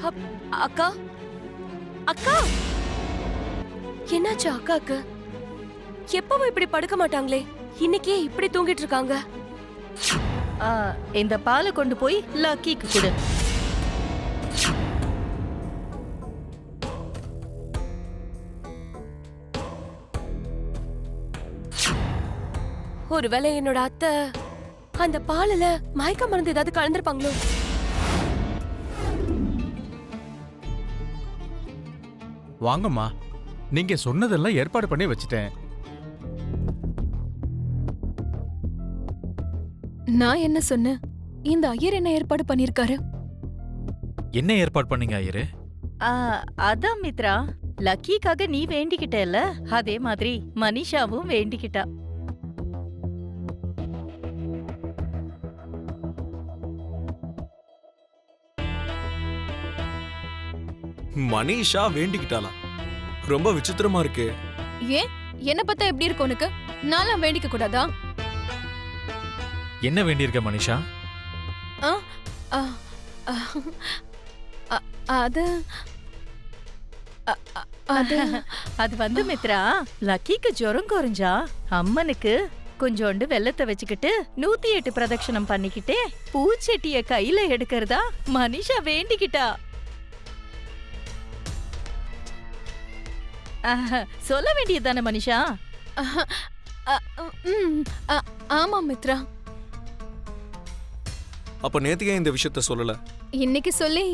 அக்கா அக்கா என்னாச்சு அக்காக்கு? எப்பவும் இப்படி படுக்க மாட்டாங்களே, இன்னைக்கே இப்படி தூங்கிட்டு இருக்காங்க. இந்த பாலை கொண்டு போய் லக்கிக்கு கொடு. ஒருவேளை என்னோட அத்தை அந்த பாலுல மயக்க மருந்து ஏதாவது கலந்திருப்பாங்களோ? வாங்கம்மா, நீங்க சொன்னதெல்லாம் ஏற்பாடு பண்ணி வச்சுட்டேன். நான் என்ன சொன்னேன்? இந்த ஐயர் என்ன ஏற்பாடு பண்ணிருக்காரு? என்ன ஏற்பாடு பண்ணீங்க ஐயரே? அதான் மித்ரா, லக்கிக்காக நீ வேண்டிக்கிட்டல, அதே மாதிரி மனிஷாவும் வேண்டிக்கிட்டா. மனிஷா வேண்டிக்கிட்டாளா? ரொம்ப விசித்திரமா இருக்கு. ஏன் என்ன பார்த்தா எப்படி இருக்கு உனக்கு? நான்லாம் வேண்டிக்க கூடாதா? என்ன வேண்டியிருக்க மனிஷா? ஆ, ஆ, ஆ, அது அது அது வந்து மித்ரா, லக்கிக்கு ஜுரம் குறைஞ்சா அம்மனுக்கு கொஞ்சோண்டு வெள்ளத்தை வச்சுக்கிட்டு 108 பிரதட்சணம் பண்ணிக்கிட்டே பூச்செட்டிய கையில எடுக்கிறதா மனிஷா வேண்டிக்கிட்டா. சொல்ல வேண்டியதுதானே மனிஷா? ஆமா மித்ரா, அப்ப நேத்தியே இந்த விஷயத்த சொல்லல? இன்னைக்கு சொல்லி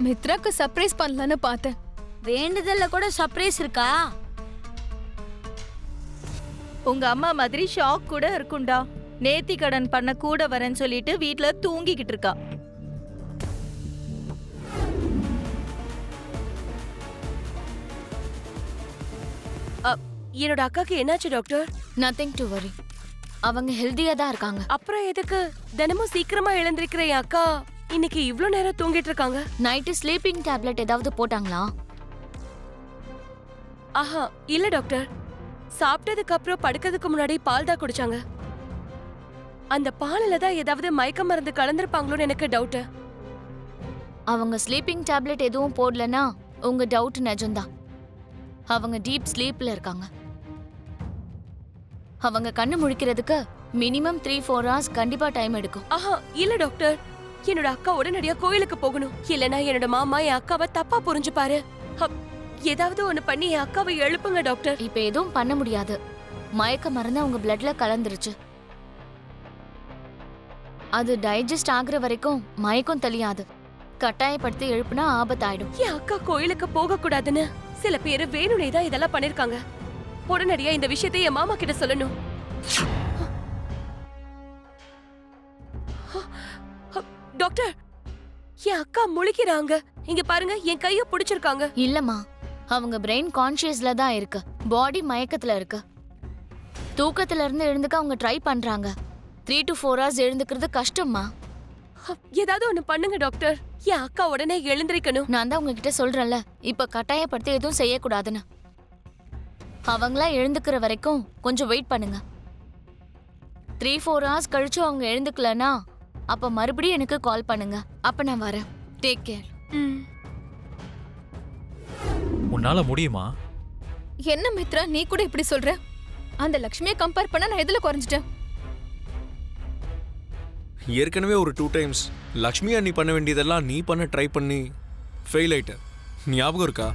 மித்ராக்கு சர்ப்ரைஸ் பண்ணலான்னு பார்த்தேன். வேண்டுதல்ல கூட சர்ப்ரைஸ் இருக்கா? உங்க அம்மா மாதிரி ஷாக் கூட இருக்கும்டா. நேத்தி கடன் பண்ண கூட வரேன்னு சொல்லிட்டு வீட்ல தூங்கிக்கிட்டு இருக்கா. என்னோட அக்காக்கு என்னாச்சு டாக்டர்? நத்திங் டு வரி, அவங்க ஹெல்தியா தான் இருக்காங்க. அப்புறம் எதுக்கு தினமும் சீக்கிரமா எழுந்திருக்கிற என் அக்கா இன்னைக்கு இவ்ளோ நேரம் தூங்கிட்டு இருக்காங்க? நைட்டு ஸ்லீப்பிங் டேப்லெட் ஏதாவது போட்டாங்களா? ஆஹா இல்ல டாக்டர், சாப்பிட்டதுக்கு அப்புறம் படுக்கிறதுக்கு முன்னாடி பால் தான் குடிச்சாங்க. அந்த பாலில தான் ஏதாவது மயக்க மருந்து கலந்திருப்பாங்களோன்னு எனக்கு டவுட். அவங்க ஸ்லீப்பிங் டேப்லெட் எதுவும் போடலனா உங்க டவுட் நிஜம்தான். அவங்க டீப் ஸ்லீப்ல இருக்காங்க. அவங்க கண்ணு முழிக்கிறதுக்கு மினிமம் 3-4 hours கண்டிப்பா டைம் எடுக்கும். ஆஹா இல்ல டாக்டர், என்னோட அக்கா உடனடியா கோயிலுக்கு போகணும். இல்லனா என்னோட மாமா என் அக்காவை தப்பா புரிஞ்சுப்பாரு. ஏதாவது ஒண்ணு பண்ணி என் அக்காவை எழுப்புங்க டாக்டர். இப்ப எதுவும் பண்ண முடியாது. மயக்க மருந்து அவங்க பிளட்ல கலந்துருச்சு. அது டைஜஸ்ட் ஆகுற வரைக்கும் மயக்கம் தெளியாது. கட்டாயப்படுத்தி எழுப்புனா ஆபத்தாயிடும். என் அக்கா கோயிலுக்கு போக கூடாதுன்னு சில பேரு வேணும்னே தான் இதெல்லாம் பண்ணிருக்காங்க. உடனடியா இந்த விஷயத்தை என் மாமா கிட்ட சொல்லணும். டாக்டர், என் அக்கா முழிக்கிறாங்க. இங்க பாருங்க, என் கைய பிடிச்சிருக்காங்க. இல்லம்மா, அவங்க பிரெயின் கான்ஷியஸ்ல தான் இருக்கு, பாடி மயக்கத்துல இருக்கு. தூக்கத்துல இருந்து எழுந்துக்க அவங்க ட்ரை பண்றாங்க. 3 to 4 hours எழுந்துக்கிறது கஷ்டம்மா. ஏதாவது ஒண்ணு பண்ணுங்க டாக்டர், என் அக்கா உடனே எழுந்திருக்கணும். நான் தான் உங்ககிட்ட சொல்றேன்ல, இப்ப கட்டாயப்படுத்தி எதுவும் செய்யக்கூடாதுன்னு. அவங்களா எழுந்துக்கிற வரைக்கும் கொஞ்சம் வெயிட் பண்ணுங்க. 3-4 hours கழிச்சு அவங்க எழுந்துக்கலனா அப்ப மறுபடியும் எனக்கு கால் பண்ணுங்க. அப்ப நான் வரேன். Take care. உன்னால முடியுமா? என்ன மித்ரா நீ கூட இப்படி சொல்ற? அந்த லக்ஷ்மியை கம்பேர் பண்ண நான் எதுல குறைஞ்சிட்டேன்? ஏற்கனவே ஒரு 2 times லக்ஷ்மி அண்ணி பண்ண வேண்டியதெல்லாம் நீ பண்ண ட்ரை பண்ணி ஃபெயில் ஆயிட்ட. ஞாபகம் இருக்கா?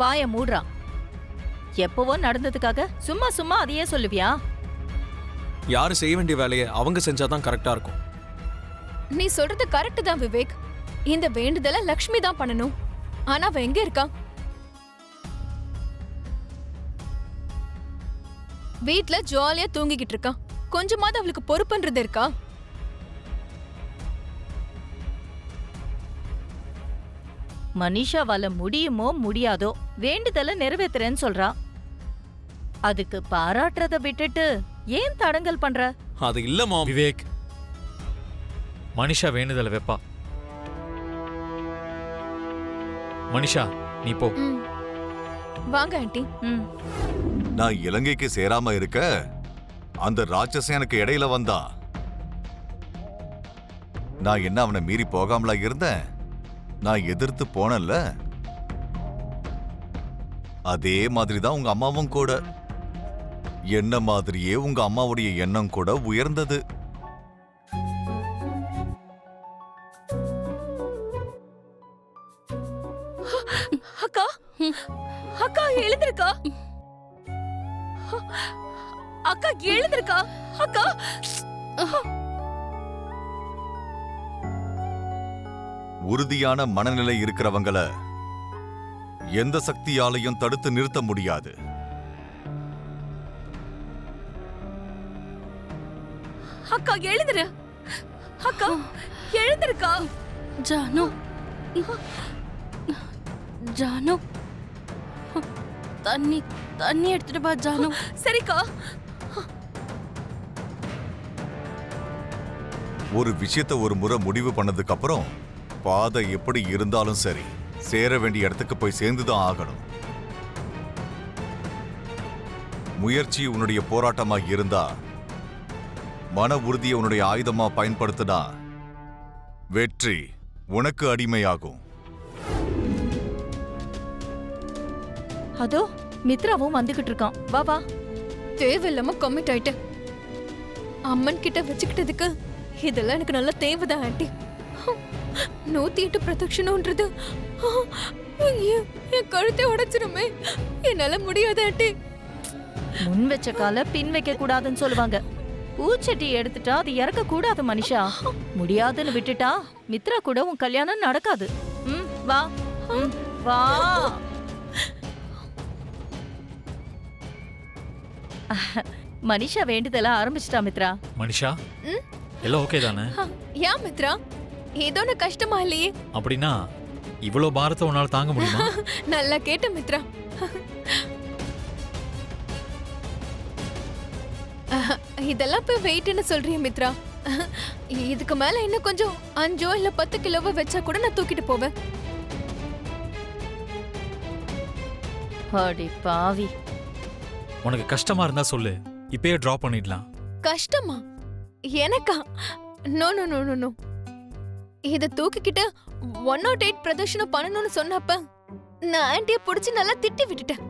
வாய மூடுறா. எப்பவோ நடந்ததுக்காக சும்மா சும்மா அதையே சொல்லுவியா? யாரு செய்ய வேண்டிய வேலையை அவங்க செஞ்சாதான் கரெக்டா இருக்கும். நீ சொல்றது கரெக்ட் தான் விவேக். இந்த வேண்டுதல லக்ஷ்மி தான் பண்ணணும். ஆனா அவ எங்க இருக்கா? வீட்ல ஜாலியா தூங்கிக்கிட்டு இருக்கா. கொஞ்சமாவது அவளுக்கு பொறுப்புன்றது இருக்கா? மனிஷாவால முடியுமோ முடியாதோ வேண்டுதல நிறைவேத்துறேன்னு சொல்றா. அதுக்கு பாராட்டுறத விட்டுட்டு ஏன் தடங்கல் பண்ற? அது இல்ல மாம். விவேக், மனிஷா வேண்டுதல வைப்பா. மனிஷா நீ போ. வாங்க ஆண்டி. நான் இலங்கைக்கு சேராம இருக்க அந்த ராட்சசன் எனக்கு இடையில வந்தான். நான் என்ன அவனை மீறி போகாமலா இருந்தேன்? நான் எதிர்த்து போனேன்ல, அதே மாதிரி தான் உங்க அம்மாவும் கூட. என்ன மாதிரியே உங்க அம்மாவுடைய எண்ணம் கூட உயர்ந்தது. அக்கா அக்கா எழுந்திருக்கா. அக்கா எழுந்திருக்கா. அக்கா உறுதியான மனநிலை இருக்கிறவங்கள எந்த சக்தியாலையும் தடுத்து நிறுத்த முடியாது. அக்கா எழுந்திரு. அக்கா எழுந்திருக்கா. ஜானு ஜானு தண்ணி தண்ணி எடுத்துட்டு வா ஜானு. சரிக்கா. ஒரு விஷயத்தை ஒரு முறை முடிவு பண்ணதுக்கு அப்புறம் பாதை எப்படி இருந்தாலும் சரி, சேர வேண்டிய இடத்துக்கு போய் சேர்ந்துதான் ஆகணும். முயற்சி உன்னுடைய போராட்டமா இருந்தா, மன உறுதியை உன்னுடைய ஆயுதமா பயன்படுத்தினா, வெற்றி உனக்கு அடிமையாகும். அதோ மித்ராவும் வந்துகிட்டு இருக்கான். வா வா. தேவையில்லாம கமிட் ஆயிட்டேன். அம்மன் கிட்ட வச்சுக்கிட்டதுக்கு இதெல்லாம் எனக்கு நல்லா தேவைதான் ஆண்டி. 108 பிரதட்சணம்ன்றது என் கழுத்தை உடைச்சிருமே. என்னால முடியாது ஆண்டி. முன் வச்ச கால பின் வைக்க கூடாதுன்னு சொல்லுவாங்க. பூச்செட்டி எடுத்துட்டா அது இறக்க கூடாது மனிஷா. முடியாதுன்னு விட்டுட்டா மித்ரா கூட உன் கல்யாணம் நடக்காது. வா வா. மனிஷா வேண்டுதெல்லாம் ஆரம்பிச்சிட்டா மித்ரா. மனிஷா எல்லாம் ஓகே தானே? யா மித்ரா, ஏதோ ஒன்று கஷ்டமா இல்லையே? அப்படின்னா இவ்வளோ பாரத்தை உன்னால தாங்க முடியுமா? நல்லா கேட்ட மித்ரா. இதெல்லாம் போய் வெயிட்னு சொல்றிய மித்ரா? இதுக்கு மேல இன்னும் கொஞ்சம் 5 இல்ல 10 கிலோவை வச்சா கூட நான் தூக்கிட்டு போவேன். அடி பாவி. உனக்கு கஷ்டமா இருந்தா சொல்லு, இப்பயே டிராப் பண்ணிடலாம். கஷ்டமா? எனக்கா? No no no no no. இத தூக்கிக்கிட்டு 108 பிரதர்ஷனம் பண்ணணும்னு சொன்னப்ப நான் ஆண்டிய புடிச்சு நல்லா திட்டி விட்டுட்டேன்.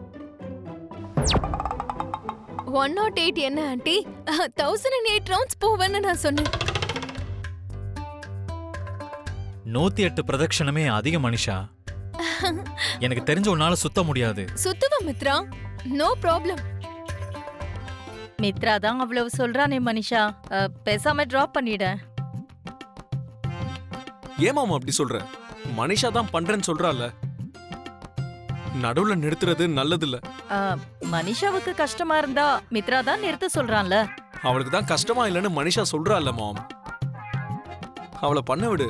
108 என்ன ஆண்டி, 1008 ரவுண்ட்ஸ் போவேன்னு நான் சொன்னேன். 108 பிரதட்சணமே அதிக மனிஷா. எனக்கு தெரிஞ்ச உன்னால சுத்த முடியாது. சுத்துவ மித்ரா, நோ ப்ராப்ளம். மித்ரா தான் அவ்வளவு சொல்றானே மனிஷா, பேசாம டிராப் பண்ணிட. ஏமாமா அப்படி சொல்ற? மனிஷா தான் பண்றேன்னு சொல்றால, நடுவுல நிறுத்துறது நல்லது இல்ல. மனிஷாவுக்கு கஷ்டமா இருந்தா மித்ரா தான் நிறுத்த சொல்றான்ல. அவளுக்கு தான் கஷ்டமா இல்லைன்னு மனிஷா சொல்றால மாம். அவளை பண்ண விடு.